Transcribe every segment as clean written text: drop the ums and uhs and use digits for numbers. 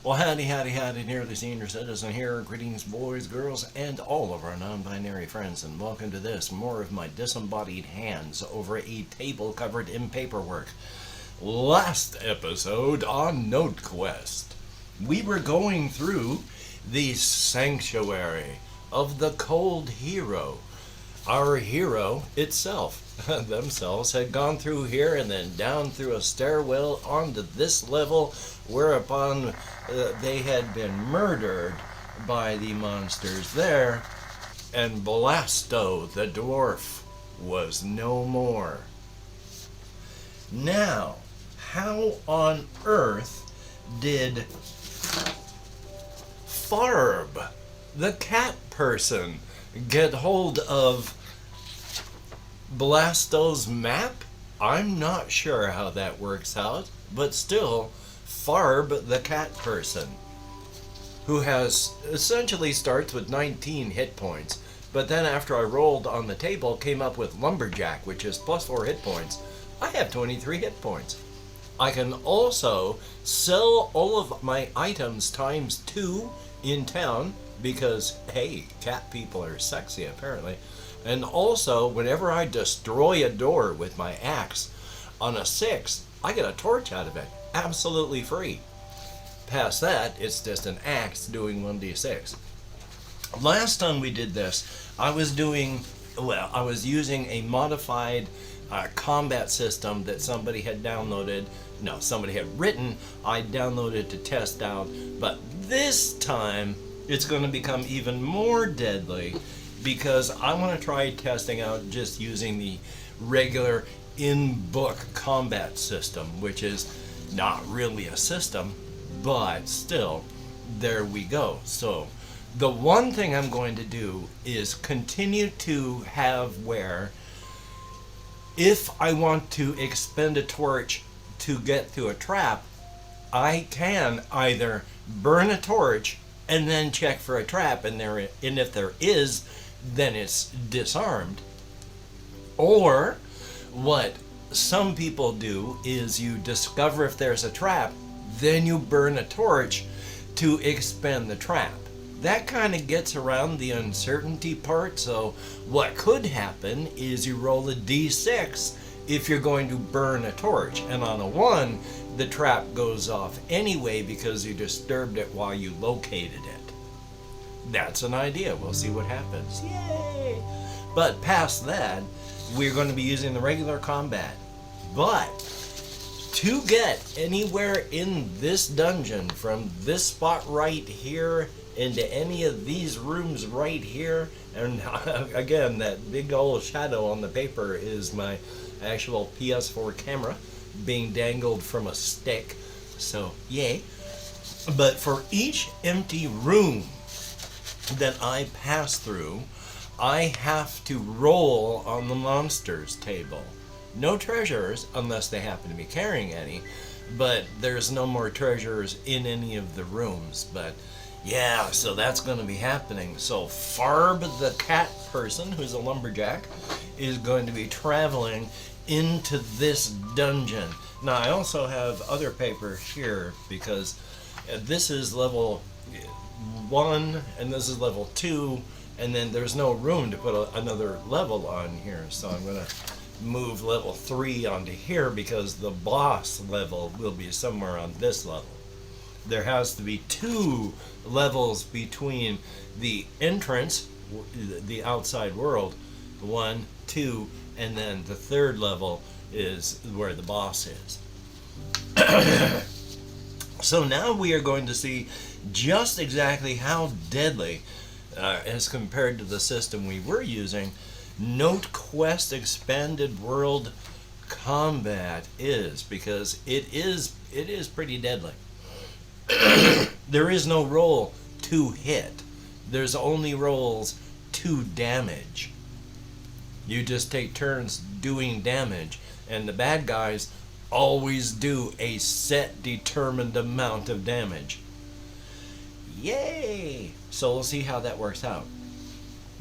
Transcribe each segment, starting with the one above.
Well, howdy, nearly senior citizen here. Greetings, boys, girls, and all of our non-binary friends, and welcome to this, more of my disembodied hands over a table covered in paperwork. Last episode on Notequest, we were going through the sanctuary of the cold hero. Our hero itself, themselves, had gone through here and then down through a stairwell onto this level, whereupon they had been murdered by the monsters there, and Blasto the dwarf was no more. Now, how on earth did Farb, the cat person, get hold of Blasto's map? I'm not sure how that works out, but still, Farb, the cat person, who has essentially starts with 19 hit points, but then after I rolled on the table, came up with Lumberjack, which is plus 4 hit points. I have 23 hit points. I can also sell all of my items times 2 in town, because, hey, cat people are sexy, apparently. And also, whenever I destroy a door with my axe on a 6, I get a torch out of it, absolutely free. Past that, it's just an axe doing 1d6. Last time we did this, I was using a modified combat system that somebody had downloaded. No, somebody had written. I downloaded to test out, but this time it's going to become even more deadly because I want to try testing out just using the regular in-book combat system, which is not really a system, but still, there we go. So the one thing I'm going to do is continue to have where if I want to expend a torch to get through a trap, I can either burn a torch and then check for a trap, and if there is, then it's disarmed. Or what some people do is you discover if there's a trap, then you burn a torch to expend the trap. That kind of gets around the uncertainty part, so what could happen is you roll a d6 if you're going to burn a torch, and on a 1, the trap goes off anyway because you disturbed it while you located it. That's an idea. We'll see what happens. Yay! But past that, we're going to be using the regular combat. But to get anywhere in this dungeon from this spot right here into any of these rooms right here, and again, that big old shadow on the paper is my actual PS4 camera being dangled from a stick, so yay. But for each empty room that I pass through, I have to roll on the monsters table. No treasures, unless they happen to be carrying any, but there's no more treasures in any of the rooms. But yeah, so that's going to be happening. So Farb, the cat person, who's a lumberjack, is going to be traveling into this dungeon. Now, I also have other paper here because this is level 1 and this is level 2, and then there's no room to put another level on here, so I'm going to move level 3 onto here because the boss level will be somewhere on this level. There has to be 2 levels between the entrance, the outside world, 1, 2, and then the 3rd level is where the boss is. So now we are going to see just exactly how deadly, as compared to the system we were using, Notequest Expanded World Combat is, because it is pretty deadly. There is no roll to hit. There's only rolls to damage. You just take turns doing damage, and the bad guys always do a set determined amount of damage. Yay! So we'll see how that works out.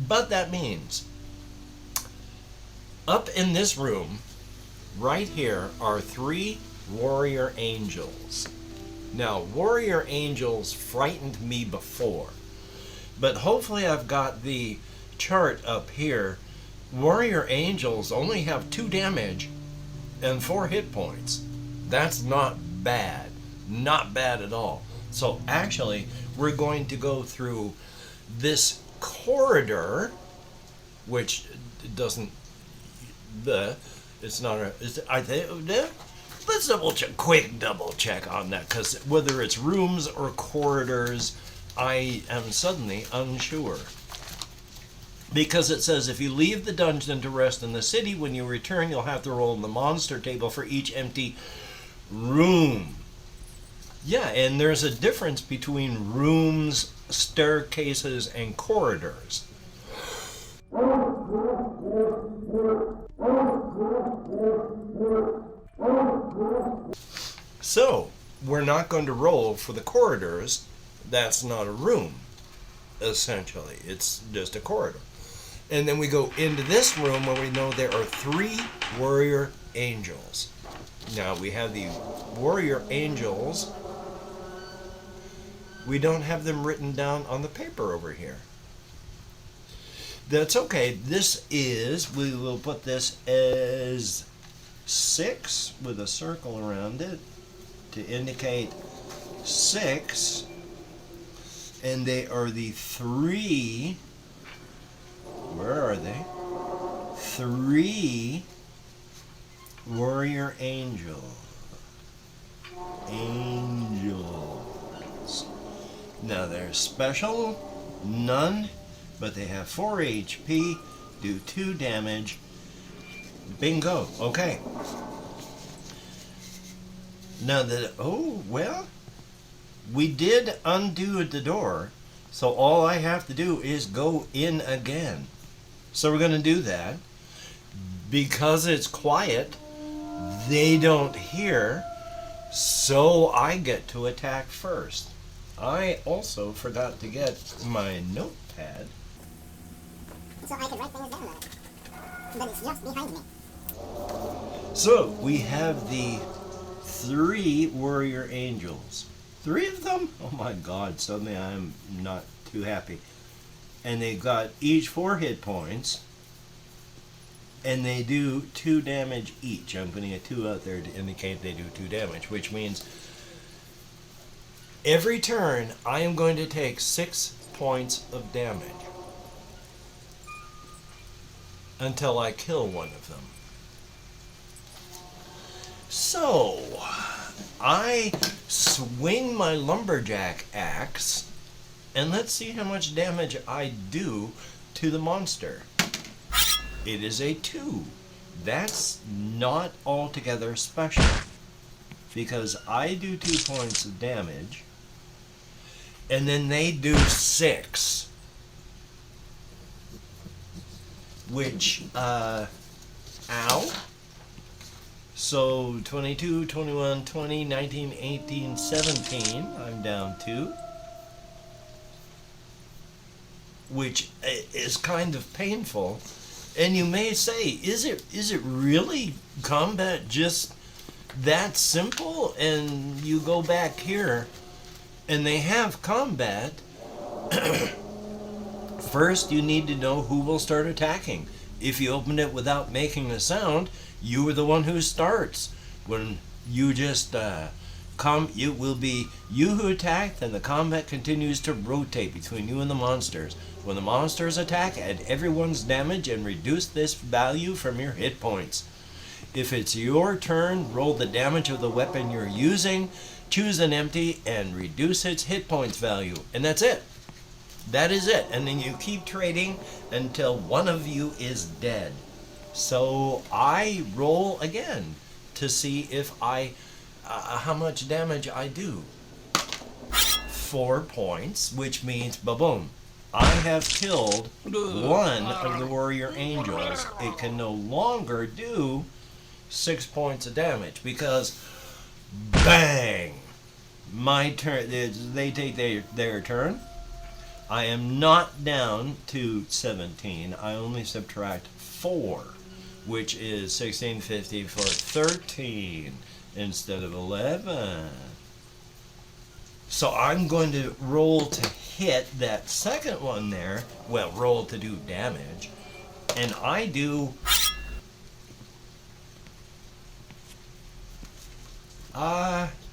But that means up in this room right here are 3 warrior angels. Now, warrior angels frightened me before, but hopefully I've got the chart up here. Warrior angels only have 2 damage and 4 hit points. That's not bad. Not bad at all. So actually, we're going to go through this corridor, which doesn't, it's not a, I think, let's quick double check on that, because whether it's rooms or corridors, I am suddenly unsure. Because it says if you leave the dungeon to rest in the city, when you return, you'll have to roll on the monster table for each empty room. Yeah, and there's a difference between rooms, staircases, and corridors. So, we're not going to roll for the corridors. That's not a room, essentially. It's just a corridor. And then we go into this room where we know there are 3 warrior angels. Now, we have the warrior angels. We don't have them written down on the paper over here. That's okay. This is, we will put this as 6 with a circle around it to indicate 6. And they are the 3, where are they? 3 warrior angels. Now they're special, none, but they have 4 HP, do 2 damage. Bingo. Okay. Now that, oh, well, we did undo the door, so all I have to do is go in again. So we're going to do that. Because it's quiet, they don't hear, so I get to attack first. I also forgot to get my notepad. So I could write things down on it. But it's just behind me. So we have the 3 warrior angels. 3 of them? Oh my god, suddenly I'm not too happy. And they got each 4 hit points. And they do 2 damage each. I'm putting a 2 out there to indicate they do 2 damage, which means every turn I am going to take 6 points of damage until I kill one of them. So I swing my lumberjack axe and let's see how much damage I do to the monster. It is a 2. That's not altogether special because I do 2 points of damage and then they do 6, which ow. So 22, 21, 20, 19, 18, 17 I'm down 2, which is kind of painful. And you may say, is it really combat just that simple? And you go back here, and they have combat. First, you need to know who will start attacking. If you open it without making a sound, you are the one who starts. When you just it will be you who attacked, and the combat continues to rotate between you and the monsters. When the monsters attack, add everyone's damage and reduce this value from your hit points. If it's your turn, roll the damage of the weapon you're using, choose an empty, and reduce its hit points value. And that's it. That is it. And then you keep trading until one of you is dead. So I roll again to see if how much damage I do. 4 points, which means, ba-boom. I have killed one of the warrior angels. It can no longer do 6 points of damage because, bang! My turn. They take their turn. I am not down to 17. I only subtract 4, which is 1650 for 13 instead of 11. So I'm going to roll to hit that second one there. Well, roll to do damage. And I do...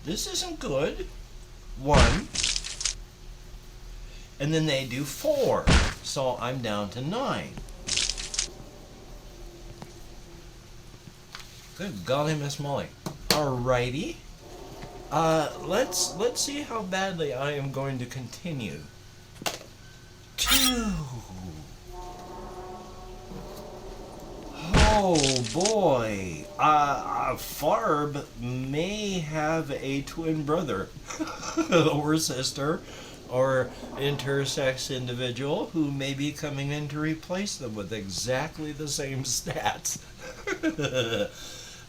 this isn't good. 1. And then they do 4. So I'm down to 9. Good golly, Miss Molly. Alrighty. Let's see how badly I am going to continue. 2. Oh boy. Farb may have a twin brother or sister or intersex individual who may be coming in to replace them with exactly the same stats.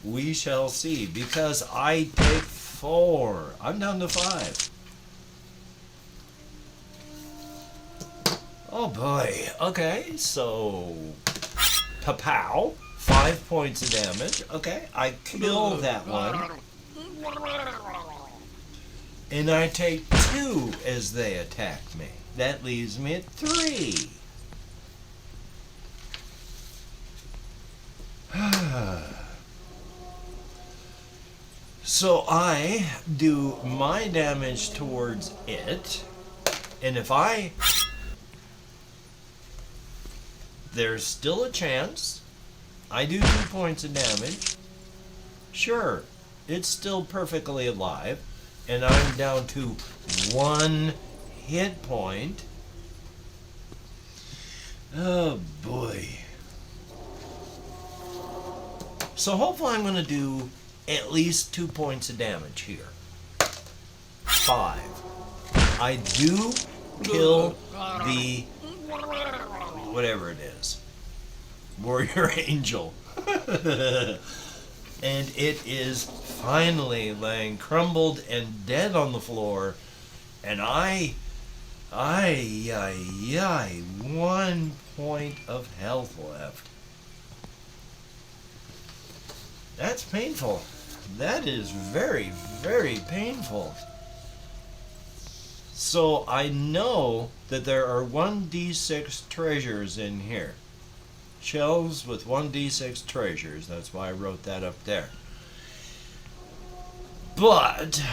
We shall see, because I take 4. I'm down to 5. Oh boy. Okay, so pa-pow. 5 points of damage. Okay, I kill that one. And I take 2 as they attack me. That leaves me at 3. So I do my damage towards it, and if there's still a chance. I do 2 points of damage. Sure, it's still perfectly alive, and I'm down to 1 hit point. Oh boy. So hopefully I'm going to do at least 2 points of damage here. 5. I do kill the whatever it is, warrior angel. And it is finally laying crumbled and dead on the floor, and 1 point of health left. That's painful. That is very, very painful. So I know that there are 1d6 treasures in here. Shelves with 1d6 treasures. That's why I wrote that up there. But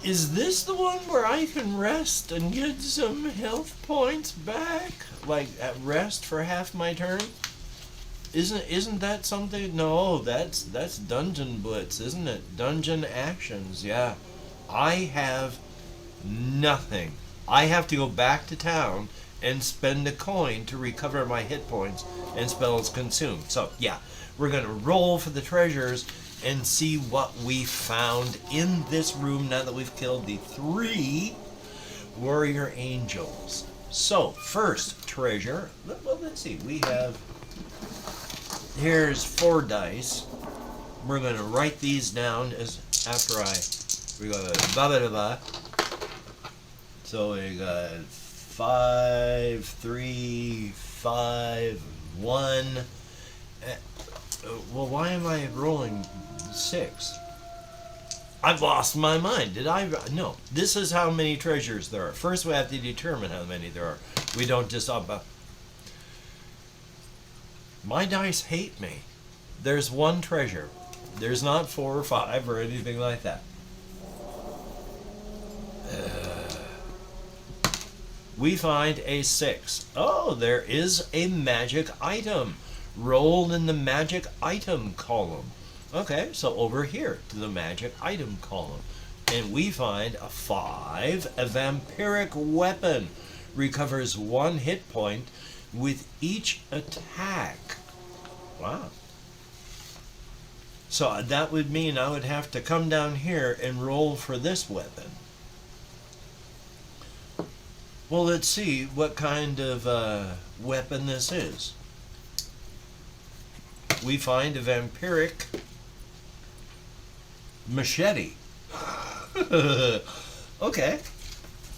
is this the one where I can rest and get some health points back? Like at rest for half my turn? Isn't that something? No, that's Dungeon Blitz, isn't it? Dungeon Actions, yeah. I have nothing. I have to go back to town and spend a coin to recover my hit points and spells consumed. So, yeah, we're going to roll for the treasures and see what we found in this room now that we've killed the 3 warrior angels. So, first treasure. Well, let's see. We have... Here's 4 dice. We're going to write these down as after we go blah blah blah. So we got 5, 3, 5, 1. Well, why am I rolling 6? I've lost my mind. Did I? No. This is how many treasures there are. First, we have to determine how many there are. We don't just my dice hate me. There's 1 treasure. There's not 4 or 5 or anything like that. We find a 6. Oh, there is a magic item. Roll in the magic item column. Okay, so over here to the magic item column. And we find a 5. A vampiric weapon. Recovers 1 hit point with each attack. Wow. So that would mean I would have to come down here and roll for this weapon. Well, let's see what kind of weapon this is. We find a vampiric machete. Okay.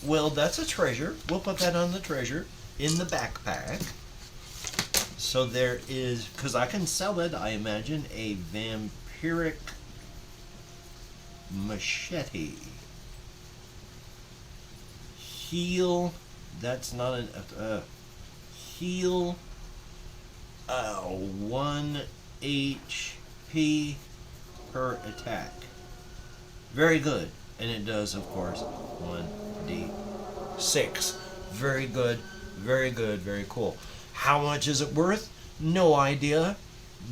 Well, that's a treasure. We'll put that on the treasure in the backpack. So there is, because I can sell it, I imagine, a vampiric machete. Heal. That's not an heal. 1 HP per attack. Very good. And it does, of course, 1d6. Very good. Very good. Very cool. How much is it worth? No idea.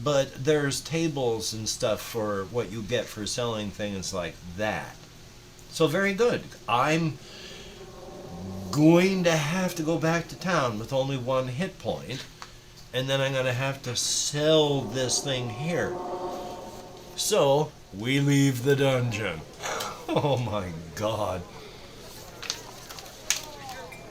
But there's tables and stuff for what you get for selling things like that. So very good. I'm going to have to go back to town with only 1 hit point. And then I'm going to have to sell this thing here. So, we leave the dungeon. Oh my god.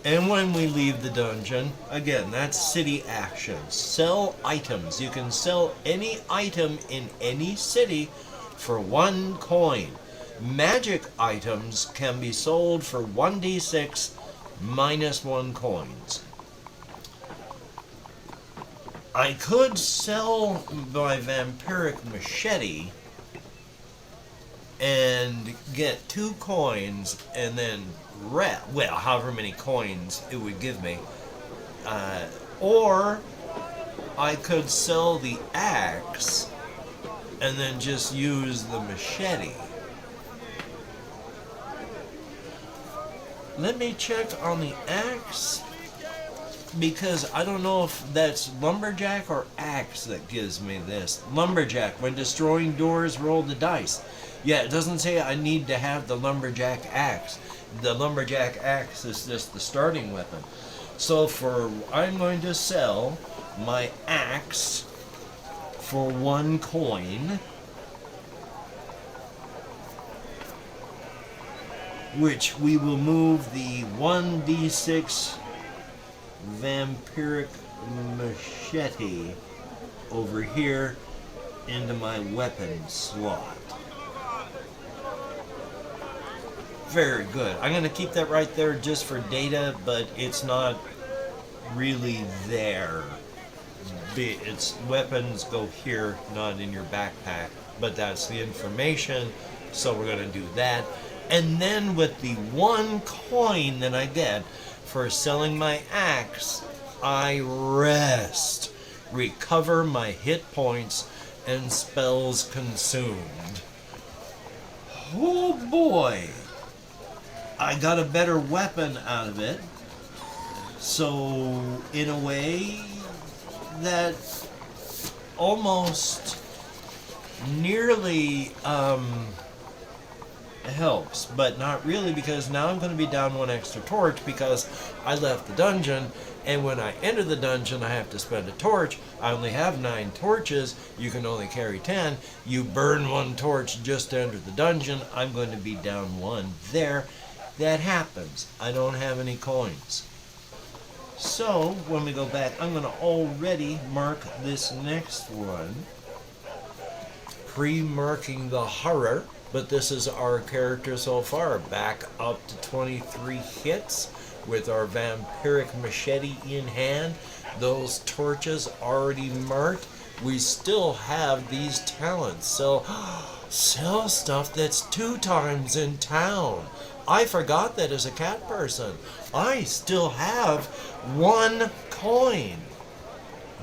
And when we leave the dungeon, again, that's city actions. Sell items. You can sell any item in any city for 1 coin. Magic items can be sold for 1d6 minus 1 coins. I could sell my vampiric machete and get 2 coins and then well, however many coins it would give me. Or I could sell the axe and then just use the machete. Let me check on the axe, because I don't know if that's lumberjack or axe that gives me this. Lumberjack, when destroying doors, roll the dice. Yeah, it doesn't say I need to have the lumberjack axe. The lumberjack axe is just the starting weapon. So I'm going to sell my axe for 1 coin, which we will move the 1d6 vampiric machete over here into my weapon slot. Very good. I'm going to keep that right there just for data, but it's not really there. Its weapons go here, not in your backpack, but that's the information, so we're going to do that. And then with the 1 coin that I get for selling my axe, I rest, recover my hit points, and spells consumed. Oh boy! I got a better weapon out of it. So, in a way, that almost nearly helps, but not really, because now I'm going to be down 1 extra torch because I left the dungeon, and when I enter the dungeon I have to spend a torch. I only have 9 torches. You can only carry 10. You burn 1 torch just to enter the dungeon. I'm going to be down 1 there. That happens. I don't have any coins. So when we go back, I'm going to already mark this next one, pre-marking the horror. But this is our character so far, back up to 23 hits with our vampiric machete in hand. Those torches already marked. We still have these talents. So, sell stuff that's 2 times in town. I forgot that as a cat person. I still have 1 coin.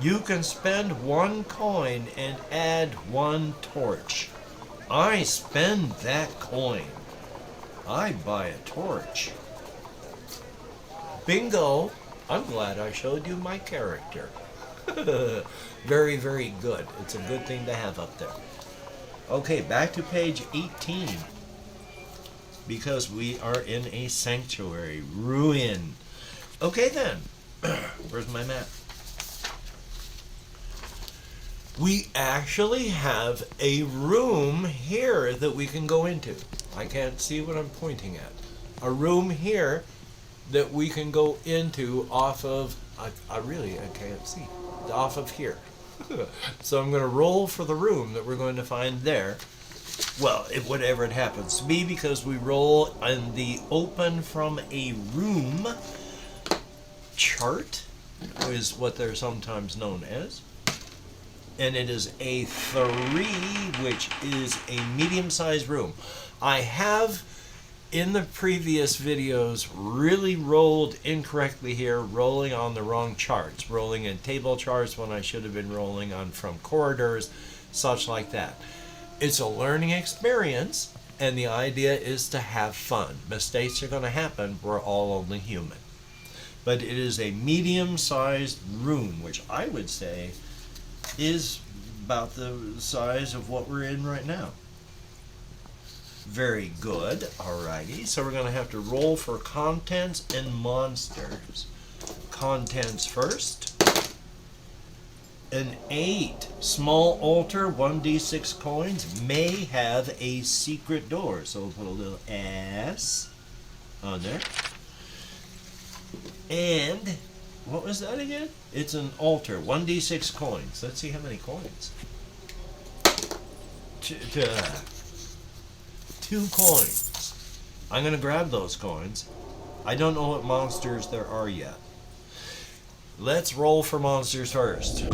You can spend 1 coin and add 1 torch. I spend that coin. I buy a torch. Bingo! I'm glad I showed you my character. Very, very good. It's a good thing to have up there. Okay, back to page 18. Because we are in a sanctuary. Ruin. Okay then. Where's my map? We actually have a room here that we can go into. I can't see what I'm pointing at. A room here that we can go into off of, I can't see, off of here. So I'm going to roll for the room that we're going to find there. Well, whatever it happens to be, because we roll in the open from a room chart, is what they're sometimes known as. And it is a 3, which is a medium-sized room. I have in the previous videos really rolled incorrectly here, rolling on the wrong charts, rolling in table charts when I should have been rolling on from corridors, such like that. It's a learning experience, and the idea is to have fun. Mistakes are going to happen. We're all only human. But it is a medium-sized room, which I would say is about the size of what we're in right now. Very good. Alrighty. So we're going to have to roll for contents and monsters. Contents first. An 8. Small altar, 1d6 coins, may have a secret door. So we'll put a little S on there. And what was that again? It's an altar, 1d6 coins. Let's see how many coins. 2 coins. I'm going to grab those coins. I don't know what monsters there are yet. Let's roll for monsters first.